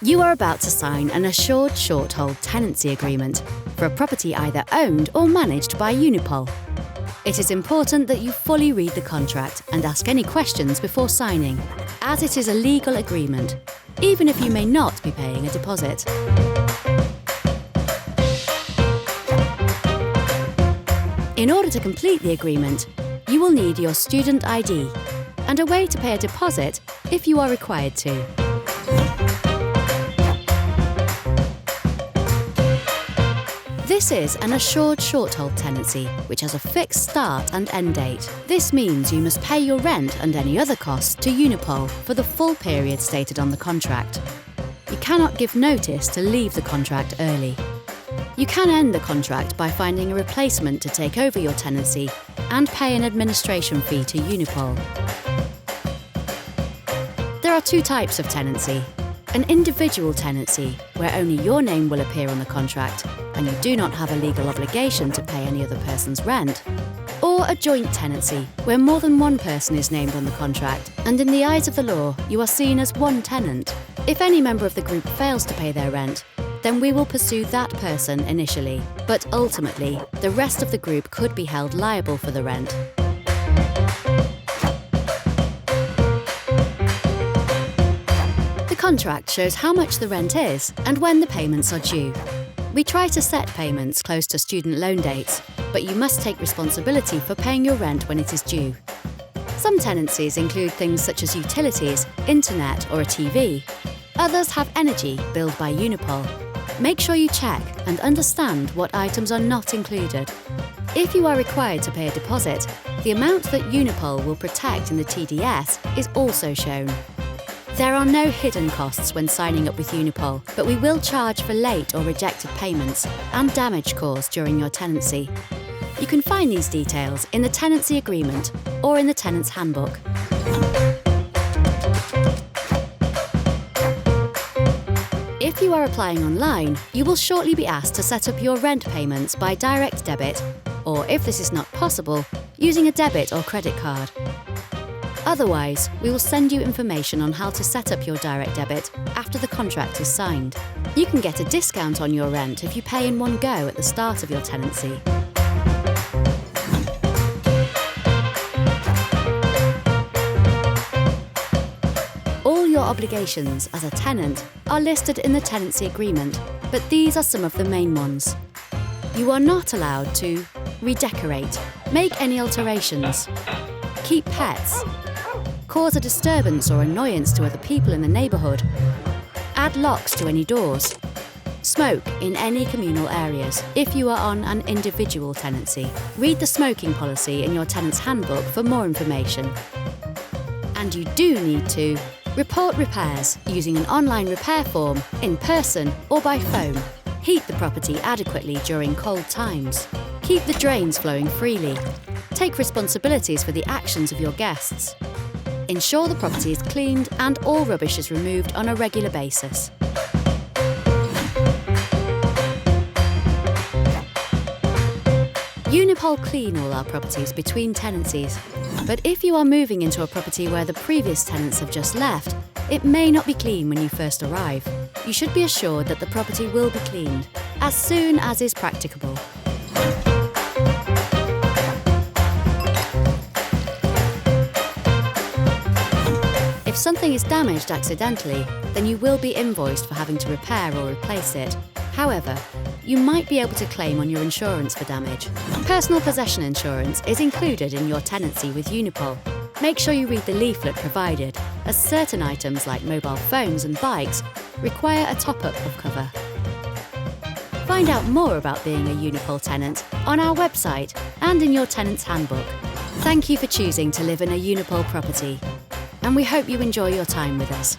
You are about to sign an assured short-hold tenancy agreement for a property either owned or managed by Unipol. It is important that you fully read the contract and ask any questions before signing, as it is a legal agreement, even if you may not be paying a deposit. In order to complete the agreement, you will need your student ID and a way to pay a deposit if you are required to. This is an assured short-hold tenancy, which has a fixed start and end date. This means you must pay your rent and any other costs to Unipol for the full period stated on the contract. You cannot give notice to leave the contract early. You can end the contract by finding a replacement to take over your tenancy and pay an administration fee to Unipol. There are two types of tenancy. An individual tenancy, where only your name will appear on the contract and you do not have a legal obligation to pay any other person's rent. Or a joint tenancy, where more than one person is named on the contract and in the eyes of the law you are seen as one tenant. If any member of the group fails to pay their rent, then we will pursue that person initially, but ultimately the rest of the group could be held liable for the rent. The contract shows how much the rent is and when the payments are due. We try to set payments close to student loan dates, but you must take responsibility for paying your rent when it is due. Some tenancies include things such as utilities, internet or a TV. Others have energy billed by Unipol. Make sure you check and understand what items are not included. If you are required to pay a deposit, the amount that Unipol will protect in the TDS is also shown. There are no hidden costs when signing up with Unipol, but we will charge for late or rejected payments and damage caused during your tenancy. You can find these details in the tenancy agreement or in the tenant's handbook. If you are applying online, you will shortly be asked to set up your rent payments by direct debit, or if this is not possible, using a debit or credit card. Otherwise, we will send you information on how to set up your direct debit after the contract is signed. You can get a discount on your rent if you pay in one go at the start of your tenancy. All your obligations as a tenant are listed in the tenancy agreement, but these are some of the main ones. You are not allowed to redecorate, make any alterations, keep pets, cause a disturbance or annoyance to other people in the neighbourhood, add locks to any doors, smoke in any communal areas if you are on an individual tenancy. Read the smoking policy in your tenant's handbook for more information. And you do need to report repairs using an online repair form, in person or by phone. Heat the property adequately during cold times. Keep the drains flowing freely. Take responsibilities for the actions of your guests. Ensure the property is cleaned and all rubbish is removed on a regular basis. Unipol clean all our properties between tenancies, but if you are moving into a property where the previous tenants have just left, it may not be clean when you first arrive. You should be assured that the property will be cleaned as soon as is practicable. If something is damaged accidentally, then you will be invoiced for having to repair or replace it. However, you might be able to claim on your insurance for damage. Personal possession insurance is included in your tenancy with Unipol. Make sure you read the leaflet provided, as certain items like mobile phones and bikes require a top-up of cover. Find out more about being a Unipol tenant on our website and in your tenant's handbook. Thank you for choosing to live in a Unipol property, and we hope you enjoy your time with us.